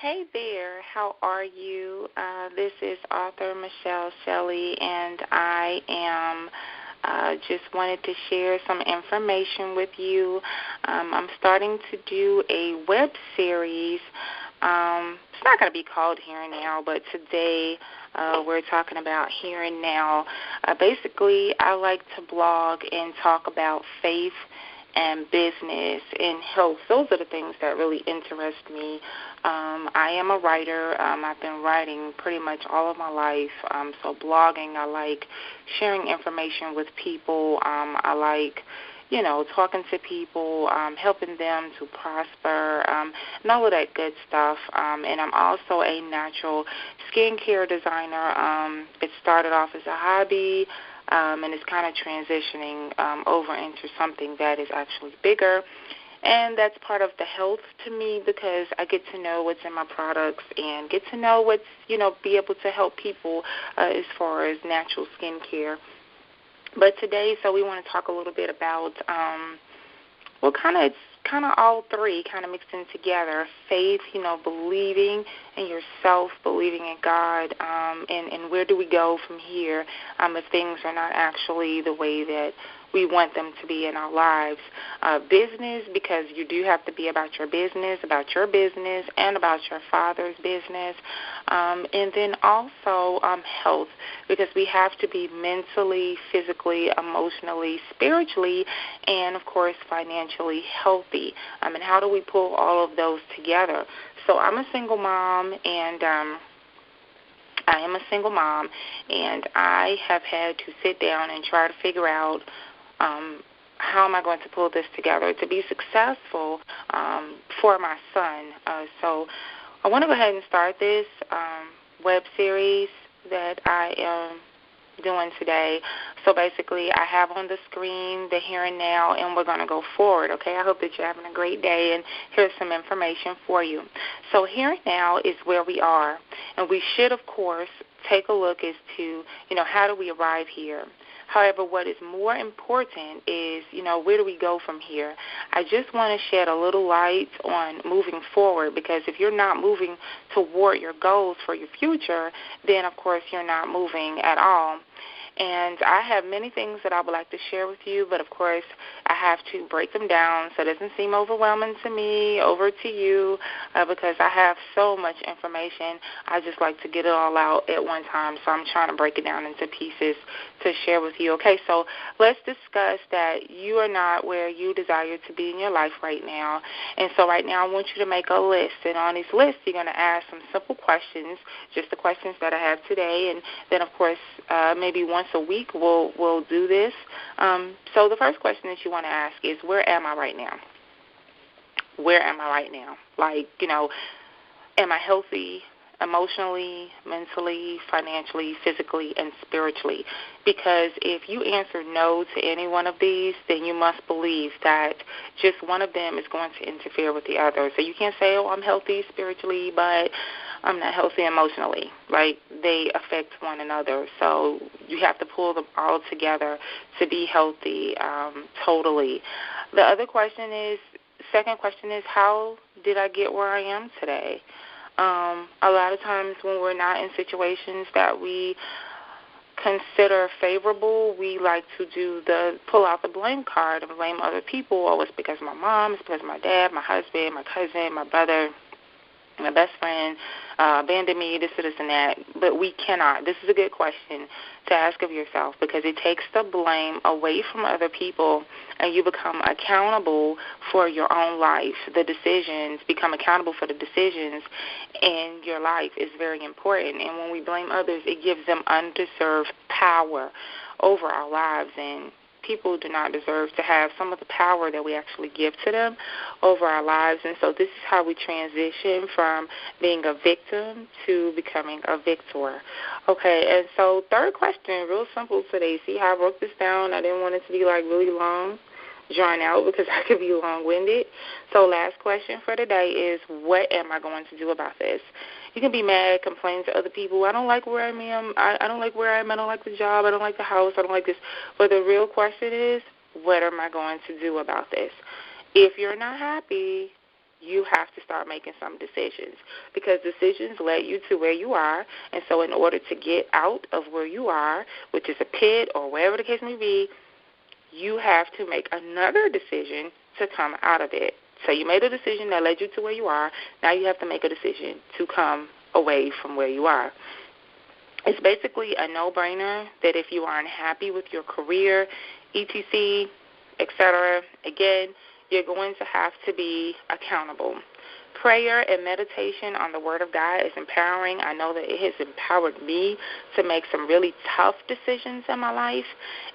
Hey there, how are you? This is author Michelle Shelley, and I am just wanted to share some information with you. I'm starting to do a web series. It's not going to be called Here and Now, but today we're talking about Here and Now. Basically, I like to blog and talk about faith and business and health. Those are the things that really interest me. I am a writer. I've been writing pretty much all of my life. So blogging, I like sharing information with people. I like, talking to people, helping them to prosper, and all of that good stuff. And I'm also a natural skincare designer. It started off as a hobby. And it's kind of transitioning over into something that is actually bigger. And that's part of the health to me because I get to know what's in my products and get to know what's, be able to help people as far as natural skincare. But today, so we want to talk a little bit about, it's kind of all three kind of mixed in together. Faith, believing in yourself, believing in God, and where do we go from here if things are not actually the way that we want them to be in our lives. Business, because you do have to be about your business, and about your Father's business. And then also health, because we have to be mentally, physically, emotionally, spiritually, and, of course, financially healthy. And how do we pull all of those together? So I'm a single mom, and I am a single mom, and I have had to sit down and try to figure out how am I going to pull this together to be successful for my son. So I want to go ahead and start this web series that I am doing today. So basically I have on the screen the here and now, and we're going to go forward, okay? I hope that you're having a great day, and here's some information for you. So here and now is where we are, and we should, of course, take a look as to, how do we arrive here? However, what is more important is, where do we go from here? I just want to shed a little light on moving forward, because if you're not moving toward your goals for your future, then, of course, you're not moving at all. And I have many things that I would like to share with you, but, of course, I have to break them down so it doesn't seem overwhelming to me, over to you, because I have so much information. I just like to get it all out at one time, so I'm trying to break it down into pieces to share with you. Okay, so let's discuss that you are not where you desire to be in your life right now. And so right now I want you to make a list, and on this list you're going to ask some simple questions, just the questions that I have today, and then, of course, maybe once a week we'll do this. So the first question that you want to ask is, where am I right now? Where am I right now? Like, am I healthy emotionally, mentally, financially, physically, and spiritually? Because if you answer no to any one of these, then you must believe that just one of them is going to interfere with the other. So you can't say, oh, I'm healthy spiritually, but I'm not healthy emotionally. Like, they affect one another. So you have to pull them all together to be healthy totally. The other question is, second question is, how did I get where I am today? A lot of times when we're not in situations that we consider favorable, we like to pull out the blame card and blame other people. Oh, it's because of my mom, it's because of my dad, my husband, my cousin, my brother, my best friend abandoned me, this and that. But we cannot. This is a good question to ask of yourself, because it takes the blame away from other people, and you become accountable for your own life. Become accountable for the decisions in your life is very important. And when we blame others, it gives them undeserved power over our lives, and people do not deserve to have some of the power that we actually give to them over our lives. And so this is how we transition from being a victim to becoming a victor. Okay, and so third question, real simple today. See how I broke this down? I didn't want it to be really long, drawn out, because I could be long-winded. So last question for today is, what am I going to do about this? You can be mad, complain to other people. I don't like where I am. I don't like where I am. I don't like the job. I don't like the house. I don't like this. But the real question is, what am I going to do about this? If you're not happy, you have to start making some decisions, because decisions led you to where you are. And so in order to get out of where you are, which is a pit or wherever the case may be, you have to make another decision to come out of it. So you made a decision that led you to where you are. Now you have to make a decision to come away from where you are. It's basically a no-brainer that if you are unhappy with your career, etc., etc., again, you're going to have to be accountable. Prayer and meditation on the Word of God is empowering. I know that it has empowered me to make some really tough decisions in my life.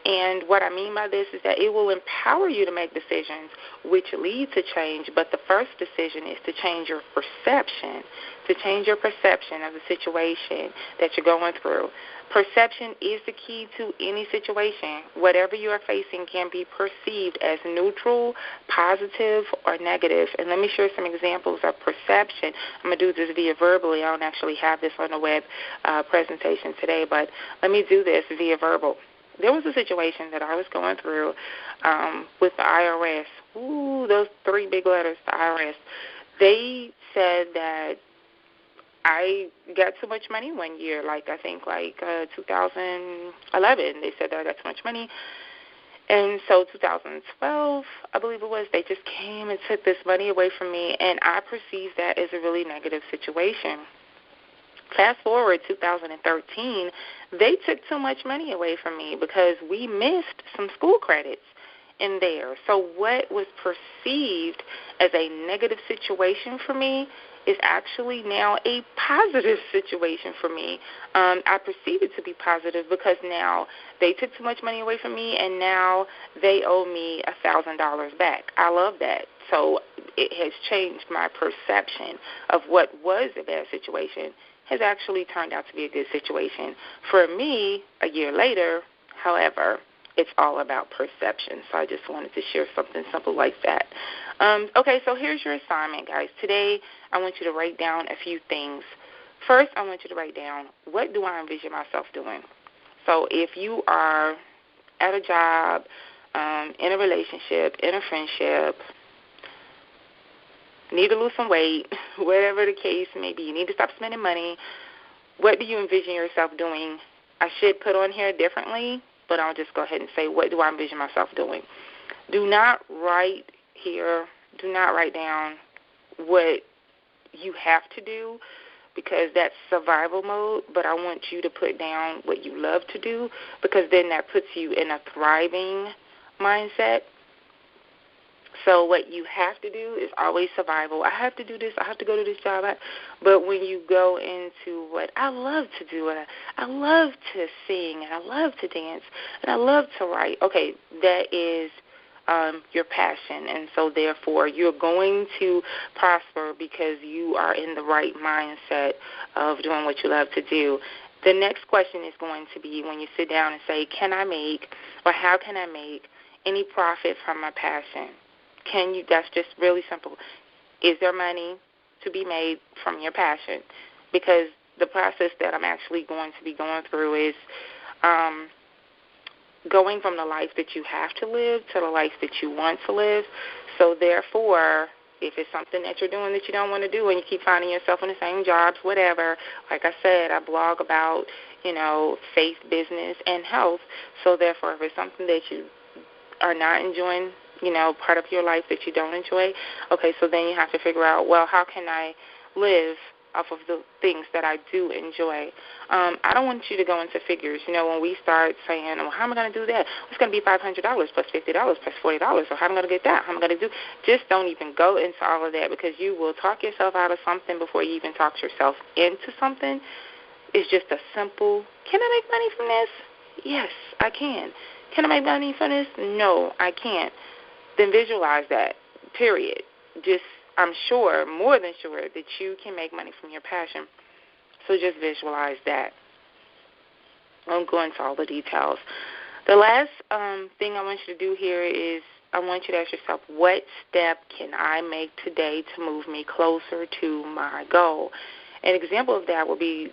And what I mean by this is that it will empower you to make decisions which lead to change. But the first decision is to change your perception, of the situation that you're going through. Perception is the key to any situation. Whatever you are facing can be perceived as neutral, positive, or negative. And let me share some examples of perception. I'm going to do this via verbally. I don't actually have this on the web presentation today, but let me do this via verbal. There was a situation that I was going through with the IRS. Ooh, those three big letters, the IRS. They said that I got too much money one year, like 2011. They said that I got too much money. And so 2012, I believe it was, they just came and took this money away from me, and I perceived that as a really negative situation. Fast forward 2013, they took too much money away from me because we missed some school credits in there. So what was perceived as a negative situation for me is actually now a positive situation for me. I perceive it to be positive because now they took too much money away from me, and now they owe me $1,000 back. I love that. So it has changed my perception of what was a bad situation has actually turned out to be a good situation. For me, a year later, however, it's all about perception. So I just wanted to share something simple like that. Okay, so here's your assignment, guys. Today, I want you to write down a few things. First, I want you to write down, what do I envision myself doing? So if you are at a job, in a relationship, in a friendship, need to lose some weight, whatever the case may be, you need to stop spending money, what do you envision yourself doing? I should put on here differently, but I'll just go ahead and say, what do I envision myself doing? Do not write down what you have to do, because that's survival mode, but I want you to put down what you love to do, because then that puts you in a thriving mindset. So what you have to do is always survival. I have to do this. I have to go to this job. But when you go into what I love to do, and I love to sing, and I love to dance, and I love to write, okay, that is your passion. And so therefore you're going to prosper because you are in the right mindset of doing what you love to do. The next question is going to be, when you sit down and say, can I make, or how can I make any profit from my passion? That's just really simple. Is there money to be made from your passion? Because the process that I'm actually going to be going through is going from the life that you have to live to the life that you want to live. So therefore, if it's something that you're doing that you don't want to do and you keep finding yourself in the same jobs, whatever, like I said, I blog about, faith, business, and health. So therefore, if it's something that you are not enjoying, part of your life that you don't enjoy, okay, so then you have to figure out, well, how can I live off of the things that I do enjoy? I don't want you to go into figures. When we start saying, well, how am I going to do that? It's going to be $500 plus $50 plus $40. So how am I going to get that? How am I going to do? Just don't even go into all of that, because you will talk yourself out of something before you even talk yourself into something. It's just a simple, can I make money from this? Yes, I can. Can I make money from this? No, I can't. Then visualize that, period. I'm sure, more than sure, that you can make money from your passion. So just visualize that. I won't go into all the details. The last thing I want you to do here is I want you to ask yourself, what step can I make today to move me closer to my goal? An example of that would be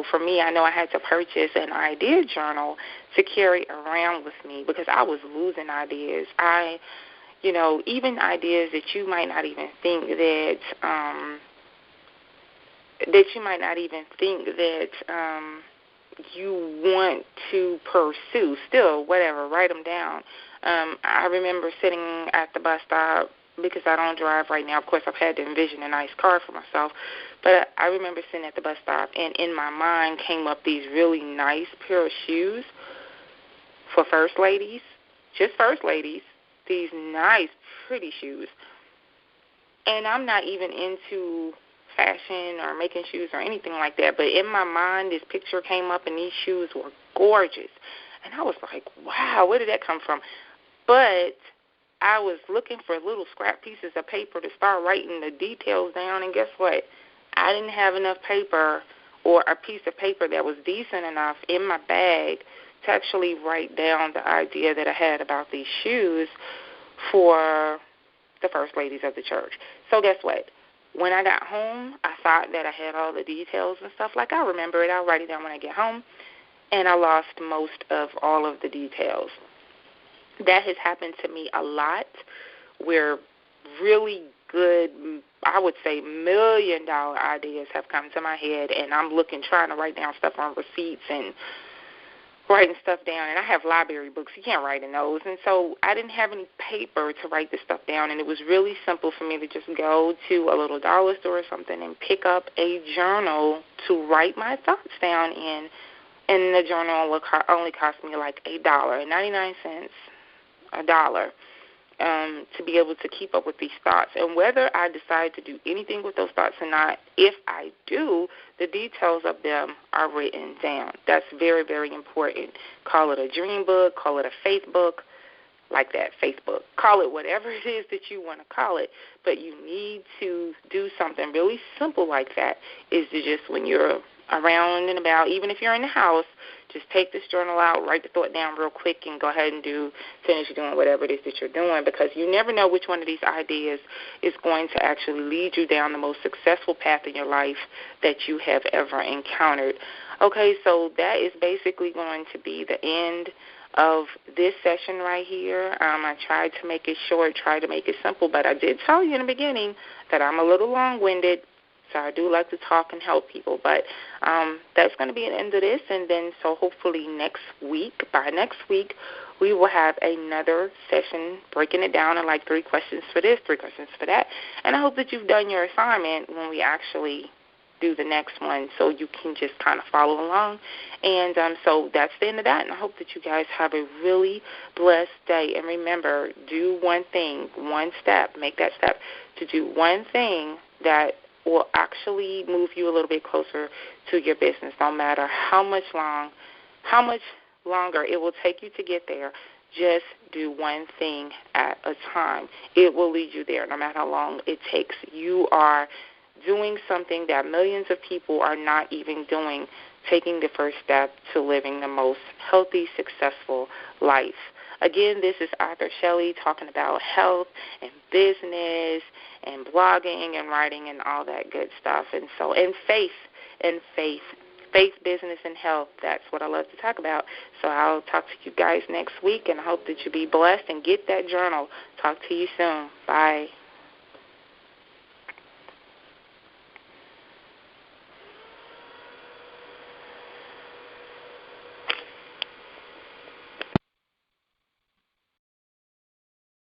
for me, I know I had to purchase an idea journal to carry around with me because I was losing ideas. even ideas that you might not even think you want to pursue. Still, whatever, write them down. I remember sitting at the bus stop, because I don't drive right now. Of course, I've had to envision a nice car for myself, but I remember sitting at the bus stop, and in my mind came up these really nice pair of shoes for first ladies, just first ladies, these nice, pretty shoes. And I'm not even into fashion or making shoes or anything like that, but in my mind this picture came up, and these shoes were gorgeous. And I was like, wow, where did that come from? But I was looking for little scrap pieces of paper to start writing the details down, and guess what? I didn't have enough paper or a piece of paper that was decent enough in my bag to actually write down the idea that I had about these shoes for the first ladies of the church. So guess what? When I got home, I thought that I had all the details and stuff. Like, I remember it. I'll write it down when I get home. And I lost most of all of the details. That has happened to me a lot, where really good, I would say $1 million ideas have come to my head, and I'm trying to write down stuff on receipts and writing stuff down. And I have library books. You can't write in those. And so I didn't have any paper to write this stuff down, and it was really simple for me to just go to a little dollar store or something and pick up a journal to write my thoughts down in. And the journal only cost me like $1.99, $1, to be able to keep up with these thoughts. And whether I decide to do anything with those thoughts or not, if I do, the details of them are written down. That's very, very important. Call it a dream book, call it a faith book, like that, Facebook. Call it whatever it is that you want to call it, but you need to do something really simple like that, is to just, when you're around and about, even if you're in the house, just take this journal out, write the thought down real quick, and go ahead and finish doing whatever it is that you're doing, because you never know which one of these ideas is going to actually lead you down the most successful path in your life that you have ever encountered. Okay, so that is basically going to be the end of this session right here. I tried to make it short, tried to make it simple, but I did tell you in the beginning that I'm a little long-winded, so I do like to talk and help people. But that's going to be the end of this, and then so hopefully by next week, we will have another session breaking it down in like 3 questions for this, 3 questions for that. And I hope that you've done your assignment when we actually do the next one, so you can just kind of follow along. And so that's the end of that, and I hope that you guys have a really blessed day. And remember, do one thing, one step, make that step to do one thing that will actually move you a little bit closer to your business, no matter how much longer it will take you to get there. Just do one thing at a time. It will lead you there, no matter how long it takes. You are doing something that millions of people are not even doing, taking the first step to living the most healthy, successful life. Again, this is Arthur Shelley talking about health and business and blogging and writing and all that good stuff. And so, faith, business, and health, that's what I love to talk about. So I'll talk to you guys next week, and I hope that you be blessed and get that journal. Talk to you soon. Bye.